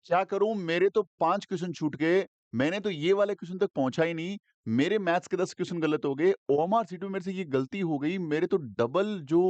क्या करूँ? मेरे तो 5 क्वेश्चन छूट गए। मैंने तो ये वाले क्वेश्चन तक पहुँचा ही नहीं। मेरे मैथ्स के 10 क्वेश्चन गलत हो गए। ओएमआर शीट में मेरे से ये गलती हो गई। मेरे तो डबल जो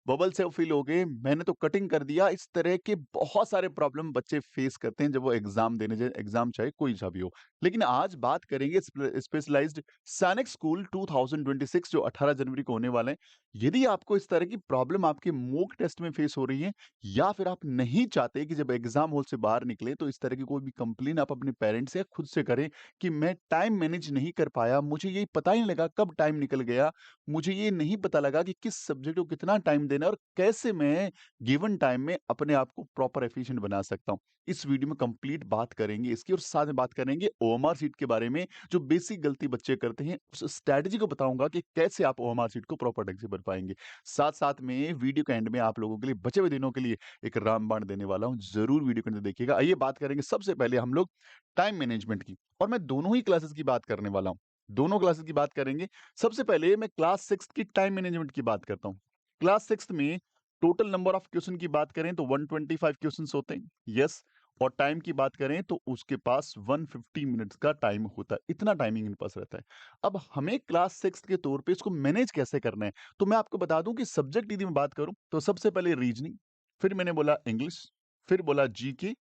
बबल्स है वो फिल हो गए। मैंने तो कटिंग कर दिया। इस तरह के बहुत सारे प्रॉब्लम बच्चे फेस करते हैं जब वो एग्ज़ाम देने जाए, एग्ज़ाम चाहे कोई सा भी हो। लेकिन आज बात करेंगे स्पेशलाइज्ड सैनिक स्कूल 2026 जो 18 जनवरी को होने वाला है। यदि आपको इस तरह की प्रॉब्लम आपके मॉक टेस्ट में फेस हो रही है या फिर आप नहीं चाहते कि जब एग्जाम हॉल से बाहर निकले तो इस तरह की कोई भी कंप्लेन आप अपने पेरेंट्स या खुद से करें कि मैं टाइम मैनेज नहीं कर पाया, मुझे ये पता ही नहीं लगा कब टाइम निकल गया, मुझे ये नहीं पता लगा कि किस सब्जेक्ट को कितना टाइम देना है और कैसे मैं गिवन टाइम में अपने आप को प्रॉपर एफिशिएंट बना सकता हूँ। इस वीडियो में कंप्लीट बात करेंगे इसकी और साथ में बात करेंगे ओएमआर शीट के बारे में जो बेसिक गलती बच्चे करते हैं उस स्ट्रेटजी को बताऊंगा कि कैसे आप ओएमआर शीट को प्रॉपर ढंग से भर पाएंगे। साथ साथ में वीडियो के एंड में आप लोगों के लिए बचे हुए दिनों के लिए एक रामबाण देने वाला हूँ, ज़रूर वीडियो को अंत देखिएगा। आइए बात करेंगे सबसे पहले हम लोग टाइम मैनेजमेंट की और मैं दोनों ही क्लासेस की बात करने वाला हूँ। दोनों क्लासेस की बात करेंगे। सबसे पहले मैं क्लास 6 की टाइम मैनेजमेंट की बात करता हूँ। क्लास 6 में टोटल नंबर ऑफ क्वेश्चन की बात करें तो 125 क्वेश्चंस होते हैं। यस। और टाइम की बात करें तो उसके पास 150 मिनट्स का टाइम होता है। इतना टाइमिंग इनके पास रहता है। अब हमें क्लास 6 के तौर पे इसको मैनेज कैसे करना है? तो मैं आपको बता दूं कि सब्जेक्ट यदि मैं बात करूं तो सबसे पहले रीजनिंग, फिर मैंने बोला इंग्लिश, फिर बोला जीके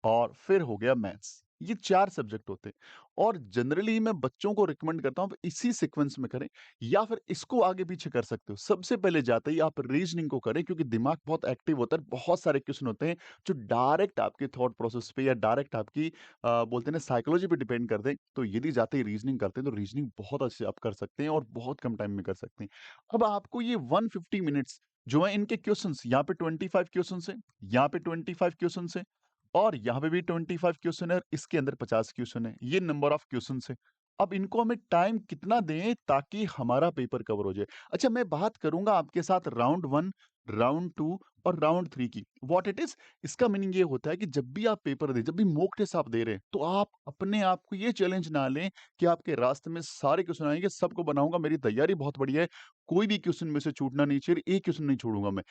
और फिर हो गया मैथ्स। ये 4 सब्जेक्ट होते हैं और जनरली मैं बच्चों को रिकमेंड करता हूँ आप इसी सीक्वेंस में करें या फिर इसको आगे-पीछे कर सकते हो। सबसे पहले जाते ही आप रीजनिंग को करें क्योंकि दिमाग बहुत एक्टिव होता है। बहुत सारे क्वेश्चन होते हैं जो डायरेक्ट आपके थॉट प्रोसेस पे या डायरेक्ट आपकी बोलते हैं ना साइकोलॉजी पे डिपेंड करते हैं। तो यदि जाते ही रीजनिंग करते हैं तो रीजनिंग बहुत अच्छे से आप कर सकते हैं और बहुत कम टाइम में कर सकते हैं। अब आपको ये 150 मिनट्स जो है इनके क्वेश्चन्स यहाँ पे 25 क्वेश्चन्स हैं, यहाँ पे 25 क्वेश्चन्स हैं और यहाँ पे भी 25 क्वेश्चन है और इसके अंदर 50 क्वेश्चन है। ये नंबर ऑफ क्वेश्चंस है। अब इनको हमें टाइम कितना दें ताकि हमारा पेपर कवर हो जाए? अच्छा मैं बात करूँगा आपके साथ राउंड 1, राउंड 2 और राउंड 3 की। What it is? इसका मीनिंग ये होता है कि जब भी आप पेपर दें, जब भी मॉक टेस्ट आप दे रहे हैं, तो आप अपने आप को ये चैलेंज ना लें कि आपके रास्ते में सारे क्वेश्चन आएँगे, सबको बनाऊँगा, मेरी तैयारी बहुत बढ़िया है, कोई भी क्वेश्चन में से छूटना नहीं चाहिए, एक क्वेश्चन नहीं छोड़ूँगा मैं।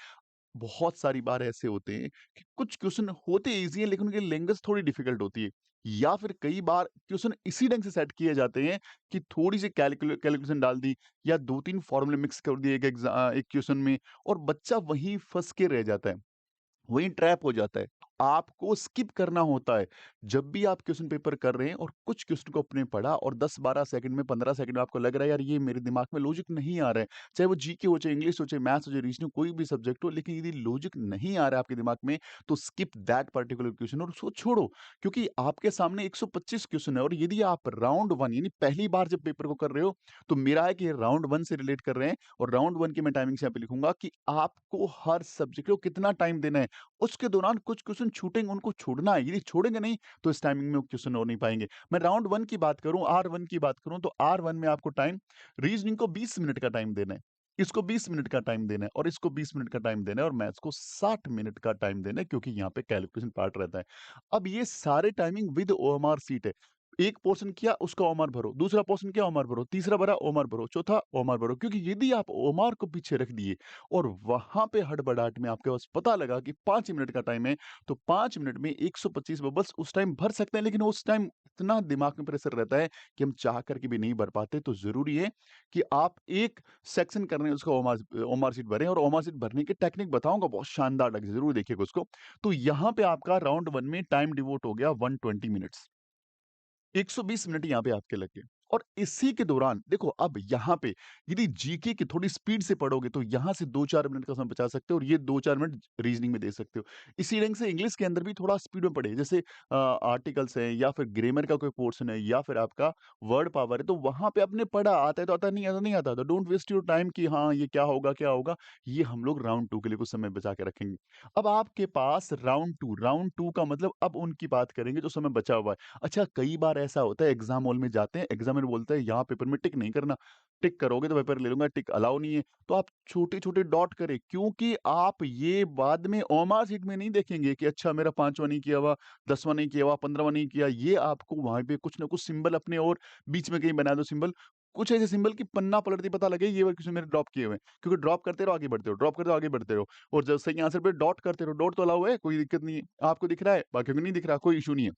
बहुत सारी बार ऐसे होते हैं कि कुछ क्वेश्चन होते ईज़ी हैं लेकिन उनकी लैंग्वेज थोड़ी डिफ़िकल्ट होती है। या फिर कई बार क्वेश्चन इसी ढंग से सेट किए जाते हैं कि थोड़ी-सी कैलकुलेशन डाल दी या 2-3 फ़ॉर्मूले मिक्स कर दिए एक क्वेश्चन में और बच्चा वहीं फँस के रह जाता है। वहीं ट्रैप हो जाता है। आपको स्किप करना होता है। जब भी आप क्वेश्चन पेपर कर रहे हैं और कुछ क्वेश्चन को आपने पढ़ा और 10-12 सेकंड में, 15 सेकंड में आपको लग रहा है यार ये मेरे दिमाग में लॉजिक नहीं आ रहा है। चाहे वो जीके हो, चाहे इंग्लिश हो, चाहे मैथ्स हो, चाहे रीजनिंग कोई भी सब्जेक्ट हो, लेकिन यदि लॉजिक नहीं आ रहा है आपके दिमाग में तो स्किप दैट पर्टिकुलर क्वेश्चन और उसको छोड़ो। क्योंकि आपके सामने 125 क्वेश्चन है और यदि आप राउंड 1 यानी पहली बार जब पेपर को कर रहे हो, तो मेरा है कि राउंड 1 से रिलेट कर रहे हैं और राउंड 1 की मैं टाइमिंग्स यहाँ पे लिखूँगा कि आपको हर सब्जेक्ट को कितना टाइम देना है। उसके दौरान कुछ क्वेश्चन छूटेंगे, उनको छोड़ना है, यदि छोड़ेंगे नहीं तो इस टाइमिंग में वो क्वेश्चन हो नहीं पाएँगे। मैं राउंड 1 की बात करूँ, R1 की बात करूँ तो R1 में आपको टाइम रीजनिंग को 20 मिनट का टाइम देना है, इसको 20 मिनट का टाइम देना है और इसको 20 मिनट का टाइम देना है और मैथ्स को 60 मिनट का टाइम देना है क्योंकि यहाँ पे कैलकुलेशन पार्ट रहता है। अब ये सारे टाइमिंग विद ओएमआर शीट है। एक पोर्शन किया उसका ओएमआर भरो, दूसरा पोर्शन किया ओएमआर भरो, तीसरा भरा ओएमआर भरो, चौथा ओएमआर भरो क्योंकि यदि आप ओएमआर को पीछे रख दिए और वहाँ पे हड़बड़ाहट में आपके पास पता लगा कि 5 मिनट का टाइम है, तो 5 मिनट में 125 बबल्स उस टाइम भर सकते हैं, लेकिन उस टाइम इतना दिमाग में प्रेशर रहता है कि हम चाह कर के भी नहीं भर पाते। तो ज़रूरी है कि आप एक सेक्शन कर रहे हैं उसका ओमार शीट भरें और ओमार शीट भरने की टेक्निक बताऊँगा बहुत शानदार ढंग से, ज़रूर देखिएगा उसको। तो यहाँ पे आपका राउंड 1 में टाइम डिवोट हो गया 120 मिनट्स। 120 मिनट यहाँ पे आपके लग गए और इसी के दौरान देखो अब यहाँ पे यदि जीके की थोड़ी स्पीड से पढ़ोगे तो यहाँ से 2-4 मिनट का समय बचा सकते हो और ये 2-4 मिनट रीजनिंग में दे सकते हो। इसी ढंग से इंग्लिश के अंदर भी थोड़ा स्पीड में पढ़े जैसे आर्टिकल्स हैं या फिर ग्रामर का कोई पोर्शन है या फिर आपका वर्ड पावर है तो वहाँ पे आपने पढ़ा आता है तो आता नहीं आता नहीं आता तो डोंट वेस्ट योर टाइम कि हाँ ये क्या होगा ये हम लोग राउंड 2 के लिए कुछ समय बचा के रखेंगे। अब आपके पास राउंड 2 का मतलब अब उनकी बात करेंगे जो समय बचा हुआ है। अच्छा कई बार ऐसा होता है एग्जाम हॉल में जाते हैं, एग्जामिनर बोलता है यहाँ पेपर में टिक नहीं करना, टिक करोगे तो पेपर ले लूँगा, टिक अलाउ नहीं है। तो आप छोटे-छोटे डॉट करें क्योंकि आप ये बाद में ओमार शीट में नहीं देखेंगे कि अच्छा मेरा 5वां नहीं किया हुआ, 10वां नहीं किया हुआ, 15वां नहीं किया। ये आपको वहाँ पे कुछ ना कुछ सिंबल अपने और बीच में कहीं बना दो सिंबल, कुछ ऐसे सिंबल कि पन्ना पलटते ही पता लगे ये वाले क्वेश्चन मेरे ड्रॉप किए हुए हैं। क्योंकि ड्रॉप करते रहो, आगे बढ़ते रहो, ड्रॉप करते रहो, आगे बढ़ते रहो और जब सही आंसर पे डॉट करते रहो, डॉट तो अलाउ है, कोई दिक्कत नहीं है। आपको दिख रहा है, बाकियों को नहीं दिख रहा, कोई इश्यू नहीं है।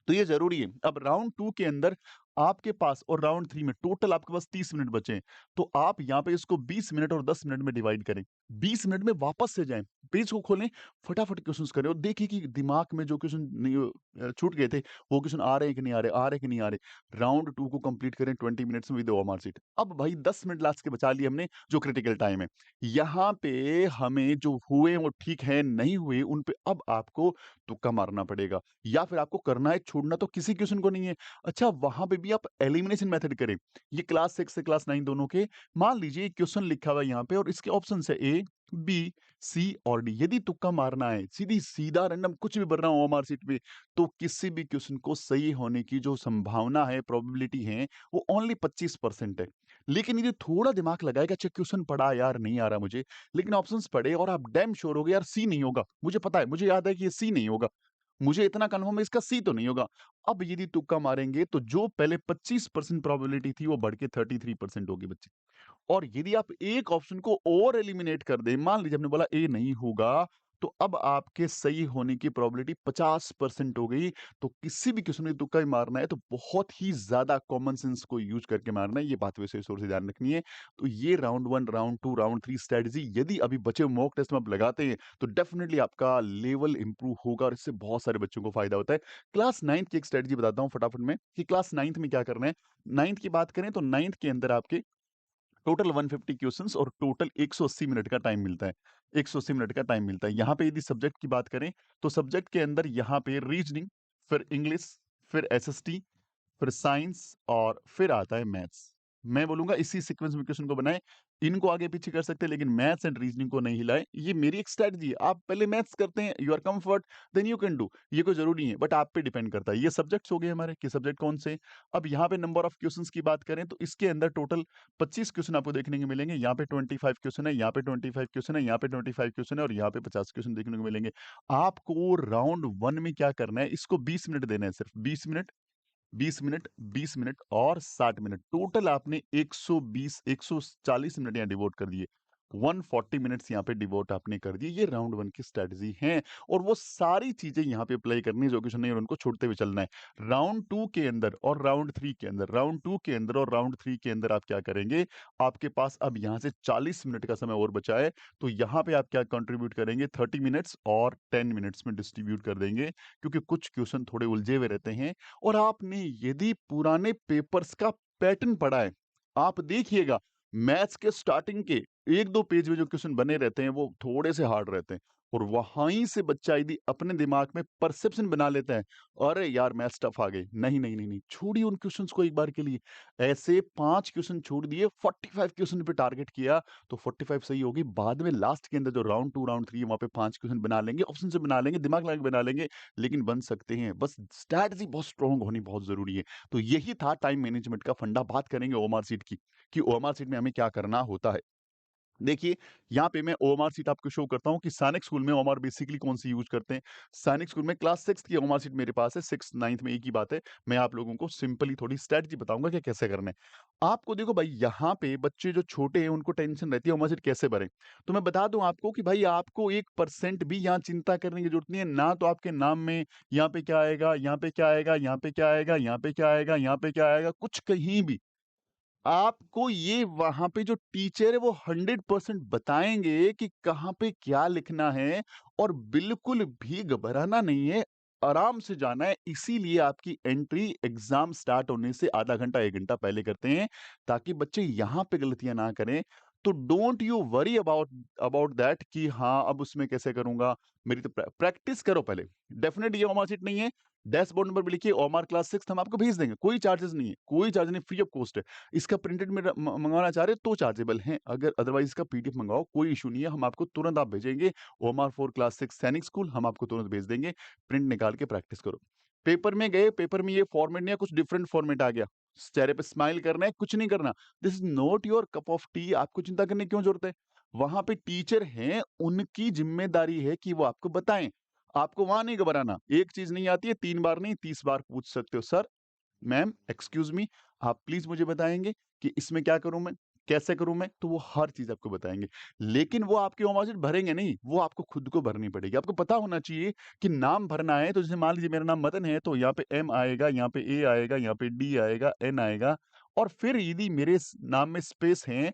तो ये ज़रूरी है। अब राउंड 2 के अंदर आपके पास और राउंड 3 में टोटल आपके पास 30 मिनट बचे हैं। तो आप यहाँ पे इसको 20 मिनट और 10 मिनट में डिवाइड करें। 20 मिनट में वापस से जाएँ, पेज को खोलें, फटाफट क्वेश्चन्स करें और देखिए कि दिमाग में जो क्वेश्चन नहीं छूट गए थे, वो क्वेश्चन आ रहे हैं कि नहीं आ रहे, आ रहे हैं कि नहीं आ रहे। राउंड 2 को कंप्लीट करें 20 मिनट्स में विद ओएमआर शीट। अब भाई 10 मिनट लास्ट के बचा लिए हमने, जो क्रिटिकल टाइम है। यहाँ पे हमें जो हुए वो ठीक है, नहीं हुए उन पे अब आपको तुक्का मारना पड़ेगा। या फिर आपको करना है, छोड़ना तो किसी क्वेश्चन को नहीं है। अच्छा, वहाँ पे भी आप एलिमिनेशन मेथड करें। ये क्लास 6 से क्लास 9 दोनों के मान लीजिए एक क्वेश्चन लिखा हुआ है यहाँ पे और इसके ऑप्शंस है ए, बी, सी और डी। यदि तुक्का मारना है, सीधा रैंडम कुछ भी भरना हो ओएमआर शीट पे, तो किसी भी क्वेश्चन को सही होने की जो संभावना है, प्रोबेबिलिटी है, वो ओनली 25% है। लेकिन यदि थोड़ा दिमाग लगाए कि अच्छा क्वेश्चन पढ़ा यार नहीं आ रहा मुझे, लेकिन ऑप्शंस पढ़े और आप डैम श्योर हो गए यार सी नहीं होगा। मुझे पता है, मुझे याद है कि ये सी नहीं होगा। मुझे इतना कन्फर्म है इसका सी तो नहीं होगा। अब यदि तुक्का मारेंगे तो जो पहले 25% प्रोबेबिलिटी थी वो बढ़ के 33% होगी बच्चे। और यदि आप एक ऑप्शन को और एलिमिनेट कर दें, मान लीजिए आपने बोला ए नहीं होगा, तो अब आपके सही होने की प्रोबेबिलिटी 50% हो गई। तो किसी भी क्वेश्चन में तुक्का ही मारना है तो बहुत ही ज़्यादा कॉमन सेंस को यूज़ करके मारना है, ये बात वैसे ज़ोर से ध्यान रखनी है। तो ये राउंड 1, राउंड 2, राउंड 3 स्ट्रैटेजी यदि अभी बचे मॉक टेस्ट में आप लगाते हैं, तो डेफिनिटली आपका लेवल इंप्रूव होगा और इससे बहुत सारे बच्चों को फ़ायदा होता है। क्लास 9th की एक स्ट्रैटेजी बताता हूँ फटाफट में कि क्लास 9th में क्या करना है। 9th की बात करें तो 9th के अंदर आपके टोटल 150 क्वेश्चंस और टोटल 180 मिनट का टाइम मिलता है। 180 मिनट का टाइम मिलता है। यहाँ पे यदि सब्जेक्ट की बात करें, तो सब्जेक्ट के अंदर यहाँ पे रीजनिंग, फिर इंग्लिश, फिर एसएसटी, फिर साइंस और फिर आता है मैथ्स। मैं बोलूँगा इसी सीक्वेंस में क्वेश्चन को बनाएँ। इनको आगे-पीछे कर सकते हैं लेकिन मैथ्स एंड रीजनिंग को नहीं हिलाएँ। ये मेरी एक स्ट्रैटेजी है। आप पहले मैथ्स करते हैं, you are comfort, then you can do. ये कोई ज़रूरी नहीं है, बट आप पे डिपेंड करता है। ये सब्जेक्ट्स हो गए हमारे कि सब्जेक्ट कौन से हैं। अब यहाँ पे नंबर ऑफ क्वेश्चन्स की बात करें तो इसके अंदर टोटल 25 क्वेश्चन आपको देखने को मिलेंगे। यहाँ पे 25 क्वेश्चन है, यहाँ पे 25 क्वेश्चन है, यहाँ पे 25 क्वेश्चन है और यहाँ पे 50 क्वेश्चन देखने को मिलेंगे। आपको राउंड 1 में क्या करना है, इसको 20 मिनट देने हैं सिर्फ 20 मिनट, 20 मिनट, 20 मिनट और 60 मिनट। टोटल आपने 120 140 मिनट यहाँ डिवोट कर दिए। 140 मिनट्स यहाँ पे डिवोट आपने कर दिए। ये राउंड 1 की स्ट्रैटेजी है और वो सारी चीज़ें यहाँ पे अप्लाई करनी है जो क्वेश्चन नहीं है और उनको छोड़ते हुए चलना है। राउंड 2 के अंदर और राउंड 3 के अंदर, राउंड 2 के अंदर और राउंड 3 के अंदर आप क्या करेंगे, आपके पास अब यहाँ से 40 मिनट का समय और बचा है, तो यहाँ पे आप क्या कंट्रीब्यूट करेंगे 30 मिनट्स और 10 मिनट्स में डिस्ट्रीब्यूट कर देंगे क्योंकि कुछ क्वेश्चन थोड़े उलझे हुए रहते हैं और आपने यदि पुराने पेपर्स का पैटर्न पढ़ा है, आप देखिएगा मैथ्स के स्टार्टिंग के 1-2 पेज में जो क्वेश्चन बने रहते हैं वो थोड़े से हार्ड रहते हैं और वहीं से बच्चा यदि अपने दिमाग में परसेप्शन बना लेता है, अरे यार मैथ्स टफ आ गए, नहीं, नहीं, नहीं, नहीं, छोड़िए उन क्वेश्चंस को एक बार के लिए। ऐसे 5 क्वेश्चन छोड़ दिए, 45 क्वेश्चन पे टारगेट किया, तो 45 सही होगी। बाद में लास्ट के अंदर जो राउंड 2, राउंड 3 है वहाँ पे 5 क्वेश्चन बना लेंगे, ऑप्शन से बना लेंगे, दिमाग लगा के बना लेंगे, लेकिन बन सकते हैं। बस स्ट्रैटेजी बहुत स्ट्रॉन्ग होनी बहुत ज़रूरी है। तो यही था टाइम मैनेजमेंट का फंडा। बात करेंगे ओएमआर शीट की, कि ओएमआर शीट में हमें क्या करना होता है। देखिए, यहाँ पे मैं ओएमआर शीट आपको शो करता हूँ कि सैनिक स्कूल में ओएमआर बेसिकली कौन-सी यूज़ करते हैं। सैनिक स्कूल में क्लास 6 की ओएमआर शीट मेरे पास है, 6th 9th में एक ही बात है। मैं आप लोगों को सिंपली थोड़ी स्ट्रैटेजी बताऊँगा कि कैसे करना है। आपको देखो भाई यहाँ पे बच्चे जो छोटे हैं उनको टेंशन रहती है ओएमआर शीट कैसे भरें। तो मैं बता दूँ आपको कि भाई आपको 1% भी यहाँ चिंता करने की ज़रूरत नहीं है। ना तो आपके नाम में यहाँ पे क्या आएगा, यहाँ पे क्या आएगा, यहाँ पे क्या आएगा, यहाँ पे क्या आएगा, यहाँ पे क्या आएगा, कुछ कहीं भी। आपको ये वहाँ पे जो टीचर है वो 100% बताएँगे कि कहाँ पे क्या लिखना है और बिल्कुल भी घबराना नहीं है, आराम से जाना है। इसीलिए आपकी एंट्री एग्ज़ाम स्टार्ट होने से आधा घंटा, 1 घंटा पहले करते हैं, ताकि बच्चे यहाँ पे गलतियाँ ना करें। तो don't you worry about about that कि हाँ, अब उसमें कैसे करूँगा? मेरी तो प्रैक्टिस करो पहले। डेफ़िनेट ये ओमार शीट नहीं है, डैशबोर्ड नंबर पे लिखिए ओमार क्लास 6 हम आपको भेज देंगे, कोई चार्जेज़ नहीं है, कोई चार्ज नहीं, फ्री ऑफ कॉस्ट है। इसका प्रिंटेड में मंगवाना चाह रहे हो तो चार्जेबल हैं, अगर अदरवाइज़ इसका पीडीएफ मंगवाओ कोई इश्यू नहीं है, हम आपको तुरंत आप भेजेंगे। ओमार 4 क्लास 6 सैनिक स्कूल हम आपको तुरंत भेज देंगे, प्रिंट निकाल के प्रैक्टिस करो। पेपर में गए, पेपर में ये फॉर्मेट नहीं है, कुछ डिफरेंट फॉर्मेट आ गया। चेहरे पे स्माइल करना है, कुछ नहीं करना। This is not your cup of T, आपको चिंता करने की क्यों ज़रूरत है? वहाँ पे टीचर हैं, उनकी ज़िम्मेदारी है कि वो आपको बताएँ। आपको वहाँ नहीं घबराना, एक चीज़ नहीं आती है 3 बार नहीं 30 बार पूछ सकते हो, सर मैम एक्सक्यूज़ मी, आप प्लीज़ मुझे बताएँगे कि इसमें क्या करूँ मैं? कैसे करूँ मैं? तो वो हर चीज़ आपको बताएँगे। लेकिन वो आपकी वो मार्कशीट भरेंगे नहीं, वो आपको खुद को भरनी पड़ेगी। आपको पता होना चाहिए कि नाम भरना है तो जैसे मान लीजिए मेरा नाम मदन है तो यहाँ पे एम आएगा, यहाँ पे ए आएगा, यहाँ पे डी आएगा, एन आएगा और फिर यदि मेरे नाम में स्पेस हैं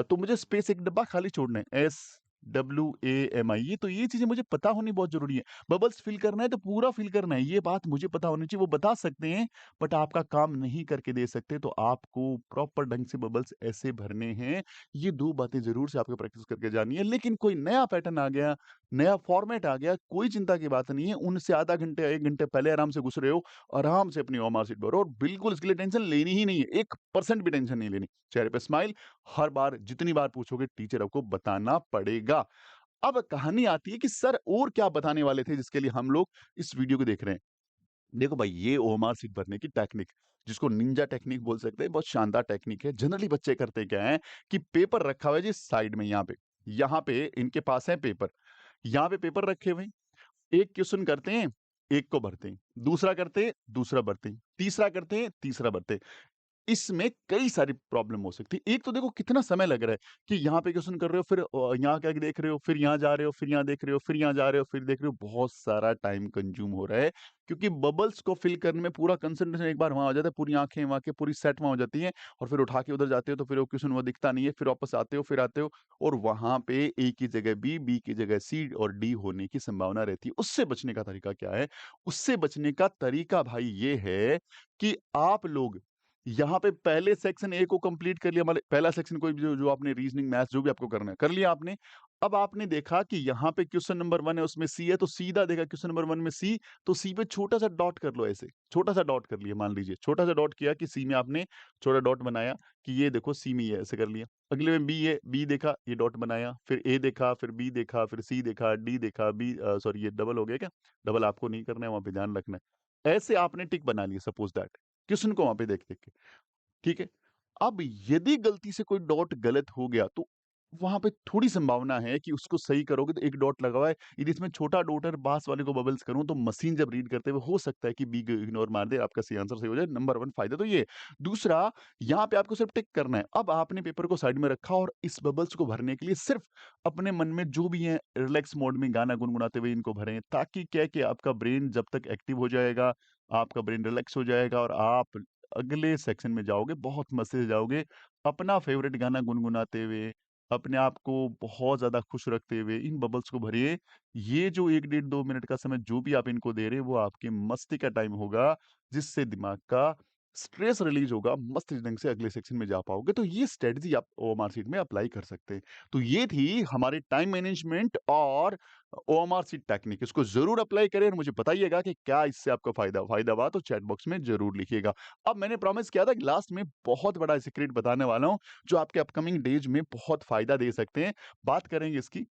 तो मुझे स्पेस एक डब्बा खाली छोड़ना है। SWAMI ये चीज़ें मुझे पता होनी बहुत ज़रूरी है। बबल्स फिल करना है तो पूरा फिल करना है, ये बात मुझे पता होनी चाहिए। वो बता सकते हैं बट आपका काम नहीं करके दे सकते, तो आपको प्रॉपर ढंग से बबल्स ऐसे भरने हैं। ये 2 बातें ज़रूर से आपको प्रैक्टिस करके जानी है। लेकिन कोई नया पैटर्न आ गया, नया फॉर्मेट आ गया, कोई चिंता की बात नहीं है। उनसे आधा घंटे या 1 घंटे पहले आराम से घुस रहे हो, आराम से अपनी ओमार शीट भरो और बिल्कुल इसके लिए टेंशन लेनी ही नहीं है। 1% भी टेंशन नहीं लेनी। चेहरे पे स्माइल, हर बार जितनी बार पूछोगे टीचर आपको बताना पड़ेगा। अब कहानी आती है कि सर और क्या बताने वाले थे जिसके लिए हम लोग इस वीडियो को देख रहे हैं। देखो भाई ये ओमार शीट भरने की टेक्निक जिसको निंजा टेक्निक बोल सकते हैं बहुत शानदार टेक्निक है। जनरली बच्चे करते क्या है कि पेपर रखा हुआ है जी साइड में यहाँ पे इनके पास है पेपर। यहाँ पे पेपर रखे हुए हैं, एक क्वेश्चन करते हैं, एक को भरते हैं, दूसरा करते हैं, दूसरा भरते हैं, तीसरा करते हैं, तीसरा भरते हैं। इसमें कई सारी प्रॉब्लम हो सकती है। एक तो देखो कितना समय लग रहा है कि यहाँ पे क्वेश्चन कर रहे हो, फिर यहाँ क्या देख रहे हो, फिर यहाँ जा रहे हो, फिर यहाँ देख रहे हो, फिर यहाँ जा रहे हो, फिर देख रहे हो, बहुत सारा टाइम कंज्यूम हो रहा है। क्योंकि बबल्स को फिल करने में पूरा कंसंट्रेशन एक बार वहाँ हो जाता है, पूरी आँखें वहाँ के पूरी सेट वहाँ हो जाती हैं और फिर उठा के उधर जाते हो तो फिर वो क्वेश्चन वो दिखता नहीं है, फिर वापस आते हो, फिर आते हो और वहाँ पे ए की जगह बी की जगह सी और डी होने की संभावना रहती है। उससे बचने का तरीका क्या है? उससे बचने का तरीका भाई ये है कि आप लोग यहाँ पे पहले सेक्शन ए को कंप्लीट कर लिया मतलब पहला सेक्शन कोई भी जो जो आपने रीजनिंग मैथ्स जो भी आपको करना है, कर लिया आपने। अब आपने देखा कि यहाँ पे क्वेश्चन नंबर 1 है उसमें सी है तो सीधा देखा क्वेश्चन नंबर 1 में सी, तो सी पे छोटा-सा डॉट कर लो ऐसे, छोटा-सा डॉट कर लिया मान लीजिए, छोटा-सा डॉट किया कि सी में आपने छोटा डॉट बनाया कि ये देखो सी में ये ऐसे कर लिया। अगले में बी है, बी देखा ये डॉट बनाया, फिर ए देखा, फिर बी देखा, फिर सी देखा, डी देखा, सॉरी ये डबल हो गया क्या? डबल आपको नहीं करना है, वहाँ पे ध्यान रखना है। ऐसे आपने टिक बना लिया सपोज़ दैट, क्वेश्चन को वहाँ पे देख-देख के। ठीक है? अब यदि गलती से कोई डॉट गलत हो गया तो वहाँ पे थोड़ी संभावना है कि उसको सही करोगे तो एक डॉट लगा हुआ है। यदि इसमें छोटा डॉट है और पास वाले को बबल्स करूँ तो मशीन जब रीड करते हुए हो सकता है कि बी को इग्नोर मार दे, आपका सही आंसर सही हो जाए। नंबर 1 फ़ायदा तो ये है। दूसरा, यहाँ पे आपको सिर्फ़ टिक करना है। अब आपने पेपर को साइड में रखा और इस बबल्स को भरने के लिए सिर्फ़ अपने मन में जो भी है रिलैक्स मोड में गाना गुनगुनाते हुए इनको भरें। ताकि क्या है कि आपका ब्रेन जब तक एक्टिव हो जाएगा, आपका ब्रेन रिलैक्स हो जाएगा और आप अगले सेक्शन में जाओगे, बहुत मज़े से जाओगे। अपना फ़ेवरेट गाना गुनगुनाते हुए, अपने आप को बहुत ज़्यादा खुश रखते हुए इन बबल्स को भरिए। ये जो 1 डेढ़ 2 मिनट का समय जो भी आप इनको दे रहे हैं, वो आपकी मस्ती का टाइम होगा, जिससे दिमाग का स्ट्रेस रिलीज़ होगा, मस्त ढंग से अगले सेक्शन में जा पाओगे। तो ये स्ट्रैटेजी आप ओएमआर शीट में अप्लाई कर सकते हैं। तो ये थी हमारी टाइम मैनेजमेंट और ओएमआर शीट टेक्निक। इसको ज़रूर अप्लाई करें और मुझे बताइएगा कि क्या इससे आपको फ़ायदा हुआ तो चैट बॉक्स में ज़रूर लिखिएगा। अब मैंने प्रॉमिस किया था कि लास्ट में बहुत बड़ा सीक्रेट बताने वाला हूँ, जो आपके अपकमिंग डेज़ में बहुत फ़ायदा दे सकते हैं। बात करेंगे इसकी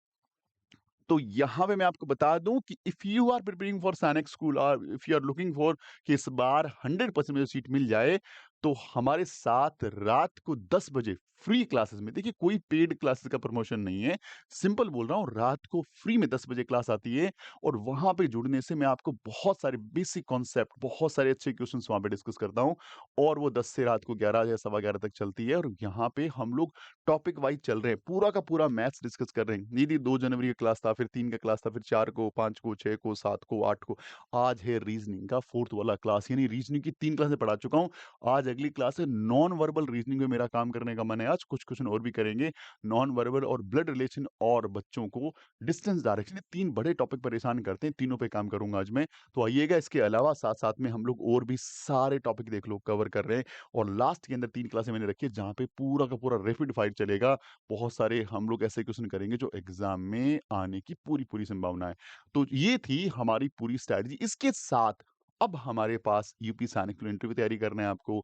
तो यहाँ पे मैं आपको बता दूँ कि if you are preparing for Sainik school और if you are looking for कि इस बार 100% मुझे सीट मिल जाए, तो हमारे साथ रात को 10 बजे फ्री क्लासेस में देखिए कोई पेड क्लासेस का प्रमोशन नहीं है, सिंपल बोल रहा हूँ रात को फ्री में 10 बजे क्लास आती है और वहाँ पे जुड़ने से मैं आपको बहुत सारे बेसिक कॉन्सेप्ट, बहुत सारे अच्छे क्वेश्चंस वहाँ पे डिस्कस करता हूँ और वो 10 से रात को 11 या सवा 11 तक चलती है और यहाँ पे हम लोग टॉपिक वाइज़ चल रहे हैं, पूरा का पूरा मैथ्स डिस्कस कर रहे हैं। यदि 2 जनवरी का क्लास था, फिर 3 का क्लास था, फिर 4 को, 5 को, 6 को, 7 को, 8 को। आज है रीज़निंग का 4th वाला क्लास यानी रीज़निंग की 3 क्लासें पढ़ा चुका हूँ। आज अगली क्लास है नॉन वर्बल रीज़निंग में मेरा काम करने का मन है आज, कुछ क्वेश्चन और भी करेंगे। नॉन वर्बल और ब्लड रिलेशन और बच्चों को डिस्टेंस डायरेक्शन ये 3 बड़े टॉपिक परेशान करते हैं, तीनों पे काम करूँगा आज मैं। तो आइएगा इसके अलावा साथ-साथ में हम लोग और भी सारे टॉपिक देख लो कवर कर रहे हैं और लास्ट के अंदर 3 क्लासें मैंने रखी है जहाँ पे पूरा का पूरा रैपिड फायर चलेगा। बहुत सारे हम लोग ऐसे क्वेश्चन करेंगे जो एग्जाम में आने की पूरी-पूरी संभावना है। तो ये थी हमारी पूरी स्ट्रैटेजी। इसके साथ अब हमारे पास यूपी सैनिक स्कूल इंटरव्यू की तैयारी करना है आपको।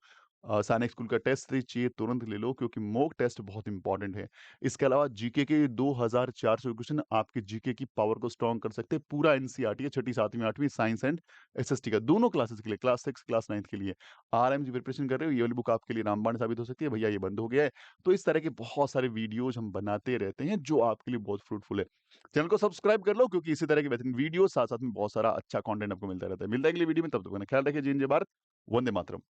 सैनिक स्कूल का टेस्ट चाहिए तुरंत ले लो क्योंकि मॉक टेस्ट बहुत इंपॉर्टेंट है। इसके अलावा जीके के 2400 क्वेश्चन आपके जीके की पावर को स्ट्रॉन्ग कर सकते हैं। पूरा एनसीईआरटी है छठी, 7वीं, 8वीं साइंस एंड एसएसटी का दोनों क्लासेस के लिए क्लास 6 क्लास 9 के लिए। आरएमजी प्रिपरेशन कर रहे हो ये वाली बुक आपके लिए रामबाण साबित हो सकती है। भैया ये बंद हो गया है। तो इस तरह के बहुत सारे वीडियोज़ हम बनाते रहते हैं जो आपके लिए बहुत फ्रूटफुल है। चैनल को सब्सक्राइब कर लो क्योंकि इसी तरह की बेहतरीन वीडियो साथ-साथ में बहुत सारा अच्छा कंटेंट आपको मिलता रहता है। मिलता है अगली वीडियो में तब तक अपना ख्याल रखिए। जय हिंद, जय भारत, वंदे मातरम।